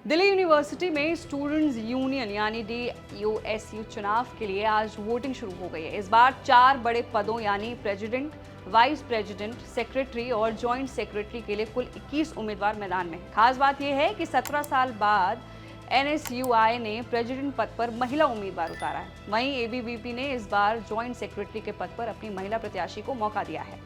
Delhi university में students union यानी DUSU चुनाव के लिए आज वोटिंग शुरू हो गई है। इस बार 4 बड़े पदों यानी प्रेसिडेंट, वाइस प्रेसिडेंट, सेक्रेटरी और जॉइंट सेक्रेटरी के लिए कुल 21 उम्मीदवार मैदान में हैं। खास बात यह है कि 17 साल बाद NSUI ने प्रेसिडेंट पद पर महिला उम्मीदवार उतारा है। वहीं ABVP ने इस बार जॉइंट सेक्रेटरी के पद पर अपनी महिला प्रत्याशी को मौका दिया है।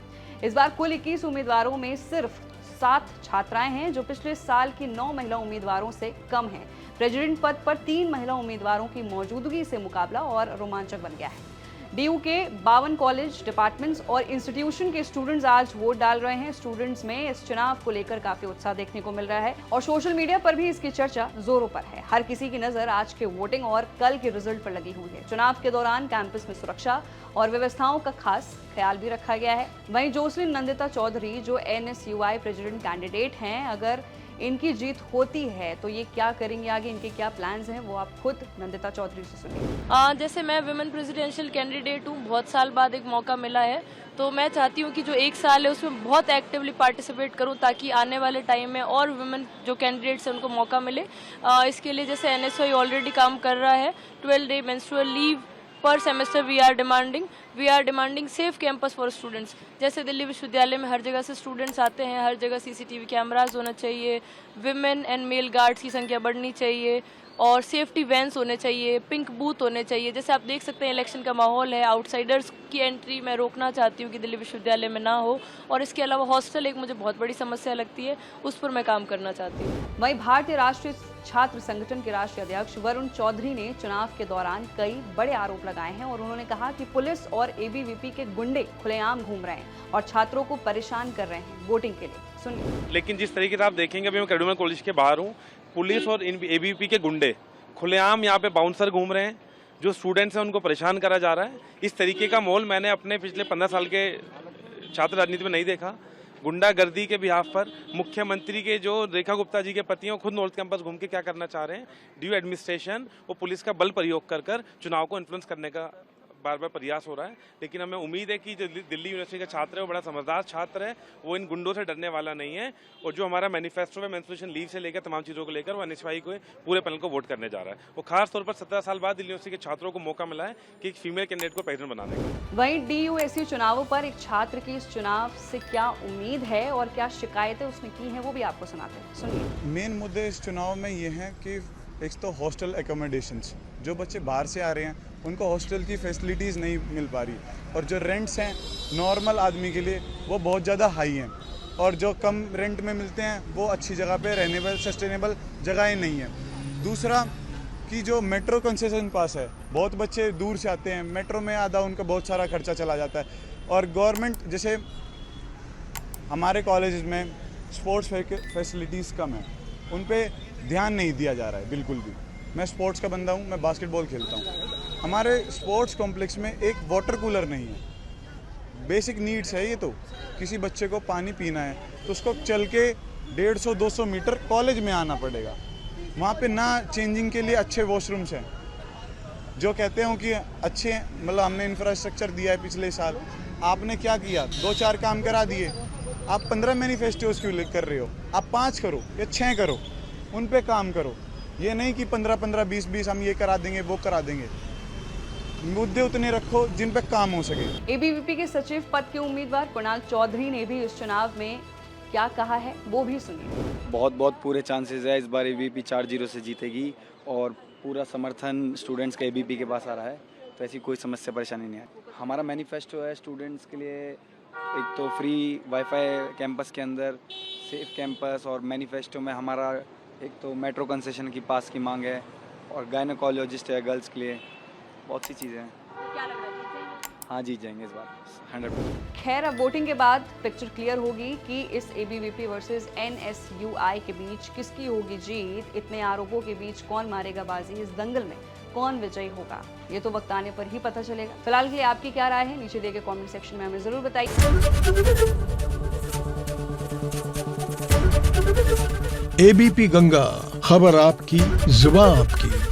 इस बार कुल 21 उम्मीदवारों में सिर्फ 7 छात्राएं हैं, जो पिछले साल की 9 महिला उम्मीदवारों से कम हैं। प्रेसिडेंट पद पर 3 महिला उम्मीदवारों की मौजूदगी से मुकाबला और रोमांचक बन गया है। DU के 52 कॉलेज, डिपार्टमेंट्स और इंस्टीट्यूशन के स्टूडेंट्स आज वोट डाल रहे हैं। स्टूडेंट्स में इस चुनाव को लेकर काफी उत्साह देखने को मिल रहा है और सोशल मीडिया पर भी इसकी चर्चा जोरों पर है। हर किसी की नजर आज के वोटिंग और कल के रिजल्ट पर लगी हुई है। चुनाव के दौरान कैंपस में सुरक्षा और व्यवस्थाओं का खास ख्याल भी रखा गया है। वहीं जोसलिन नंदिता चौधरी जो NSUI प्रेसिडेंट कैंडिडेट हैं, अगर इनकी जीत होती है तो ये क्या करेंगे आगे, इनके क्या प्लान्स हैं, वो आप खुद नंदिता चौधरी से सुनिए। जैसे मैं विमेन प्रेसिडेंशियल कैंडिडेट हूँ, बहुत साल बाद एक मौका मिला है, तो मैं चाहती हूँ कि जो 1 साल है उसमें बहुत एक्टिवली पार्टिसिपेट करूँ ताकि आने वाले टाइम में और विमेन जो कैंडिडेट्स हैं उनको मौका मिले। इसके लिए जैसे NSUI ऑलरेडी काम कर रहा है। 12 day menstrual leave per semester we are demanding safe campus for students. जैसे दिल्ली विश्वविद्यालय में हर जगह से स्टूडेंट्स आते हैं, हर जगह CCTV कैमराज होना चाहिए, विमेन एंड मेल गार्ड्स की संख्या बढ़नी चाहिए और सेफ्टी वैन्स होने चाहिए, पिंक बूथ होने चाहिए। जैसे आप देख सकते हैं इलेक्शन का माहौल है, आउटसाइडर्स की एंट्री मैं रोकना चाहती हूँ कि दिल्ली विश्वविद्यालय में ना हो। और इसके अलावा हॉस्टल एक मुझे बहुत बड़ी समस्या लगती है, उस पर मैं काम करना चाहती हूँ। वहीं भारतीय राष्ट्रीय छात्र संगठन के राष्ट्रीय अध्यक्ष वरुण चौधरी ने चुनाव के दौरान कई बड़े आरोप लगाए हैं और उन्होंने कहा कि पुलिस और ABVP के गुंडे खुलेआम घूम रहे हैं और छात्रों को परेशान कर रहे हैं वोटिंग के लिए। सुनिए। लेकिन जिस तरीके से आप देखेंगे, अभी मैं कैडुमल कॉलेज के बाहर हूँ, पुलिस और ABVP के गुंडे खुलेआम यहाँ पे बाउंसर घूम रहे हैं, जो स्टूडेंट्स हैं उनको परेशान करा जा रहा है। इस तरीके का माहौल मैंने अपने पिछले 15 साल के छात्र राजनीति में नहीं देखा। गुंडागर्दी के बिहाफ पर मुख्यमंत्री के जो रेखा गुप्ता जी के पति हैं, खुद नॉर्थ कैंपस घूम के क्या करना चाह रहे हैं। DU एडमिनिस्ट्रेशन वो पुलिस का बल प्रयोग कर चुनाव को इन्फ्लुएंस करने का बार बार प्रयास हो रहा है। लेकिन हमें उम्मीद है कि जो दिल्ली यूनिवर्सिटी का छात्र है वो बड़ा समझदार छात्र है, वो इन गुंडों से डरने वाला नहीं है। और जो हमारा मैनिफेस्टो है मेंस्ट्रुएशन लीव से लेकर तमाम चीज़ों को लेकर वो NSUI को पूरे पैनल को वोट करने जा रहा है। वो खास तौर पर 17 साल बाद दिल्ली यूनिवर्सिटी के छात्रों को मौका मिला है कि एक फीमेल कैंडिडेट को प्रेसिडेंट बनाने का। वहीं DUSU चुनावों पर एक छात्र की इस चुनाव से क्या उम्मीद है और क्या शिकायतें उसने की हैं, वो भी आपको सुनाते हैं। सुनिए। मेन मुद्दे इस चुनाव में ये हैं कि एक तो हॉस्टल एकोमोडेशंस, जो बच्चे बाहर से आ रहे हैं उनको हॉस्टल की फैसिलिटीज़ नहीं मिल पा रही, और जो रेंट्स हैं नॉर्मल आदमी के लिए वो बहुत ज़्यादा हाई हैं, और जो कम रेंट में मिलते हैं वो अच्छी जगह पे रहनेबल सस्टेनेबल जगहें नहीं हैं। दूसरा कि जो मेट्रो कंसेशन पास है, बहुत बच्चे दूर से आते हैं, मेट्रो में आधा उनका बहुत सारा खर्चा चला जाता है। और गवर्नमेंट जैसे हमारे कॉलेज में स्पोर्ट्स फैसिलिटीज़ कम है, उन पे ध्यान नहीं दिया जा रहा है बिल्कुल भी। मैं स्पोर्ट्स का बंदा हूँ, मैं बास्केटबॉल खेलता हूँ। हमारे स्पोर्ट्स कॉम्प्लेक्स में एक वाटर कूलर नहीं है। बेसिक नीड्स है ये तो। किसी बच्चे को पानी पीना है तो उसको चल के 150-200 मीटर कॉलेज में आना पड़ेगा। वहाँ पे ना चेंजिंग के लिए अच्छे वॉशरूम्स हैं, जो कहते हो कि अच्छे, मतलब हमने इंफ्रास्ट्रक्चर दिया है पिछले साल। आपने क्या किया? 2-4 काम करा दिए। आप 15 मैनिफेस्टोज क्यों कर रहे हो? आप 5 करो या 6 करो, उन पे काम करो। ये नहीं कि 15-15, 20-20 हम ये करा देंगे वो करा देंगे। मुद्दे उतने रखो जिन पे काम हो सके। ABVP के सचिव पद के उम्मीदवार कुणाल चौधरी ने भी इस चुनाव में क्या कहा है, वो भी सुनिए। बहुत पूरे चांसेस है इस बार ABVP 4-0 से जीतेगी और पूरा समर्थन स्टूडेंट्स का ABVP के पास आ रहा है, तो ऐसी कोई समस्या परेशानी नहीं है। हमारा मैनिफेस्टो है स्टूडेंट्स के लिए, एक तो फ्री वाईफाई कैंपस के अंदर, सेफ कैंपस, और मैनिफेस्टो में हमारा एक तो मेट्रो कंसेशन की पास की मांग है और गायनोकोलॉजिस्ट है गर्ल्स के लिए, बहुत सी चीज़ें हैं। क्या लग रहा है? हाँ, जीत जाएंगे इस बार 100%। खैर, अब वोटिंग के बाद पिक्चर क्लियर होगी कि इस ABVP वर्सेस NSUI के बीच किसकी होगी जीत। इतने आरोपों के बीच कौन मारेगा बाजी, इस दंगल में कौन विजयी होगा, ये तो वक्त आने पर ही पता चलेगा। फिलहाल के लिए आपकी क्या राय है, नीचे दिए गए कमेंट सेक्शन में हमें जरूर बताइए। ABP गंगा, खबर आपकी, जुबान आपकी।